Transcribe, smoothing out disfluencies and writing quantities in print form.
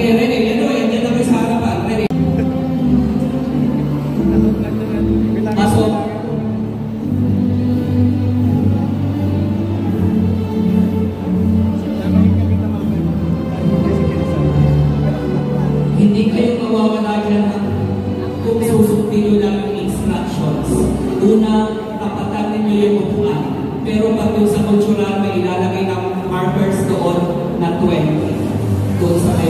Rene, yan o, yan na sa harapan. Rene. Pasok. Hindi kayo mawawala dyan kung susundin nyo lang yung instructions. Una, tapatan ninyo yung upuan. Pero pag yung sa cultural, may ilalagay ng markers doon na 20. Doon sa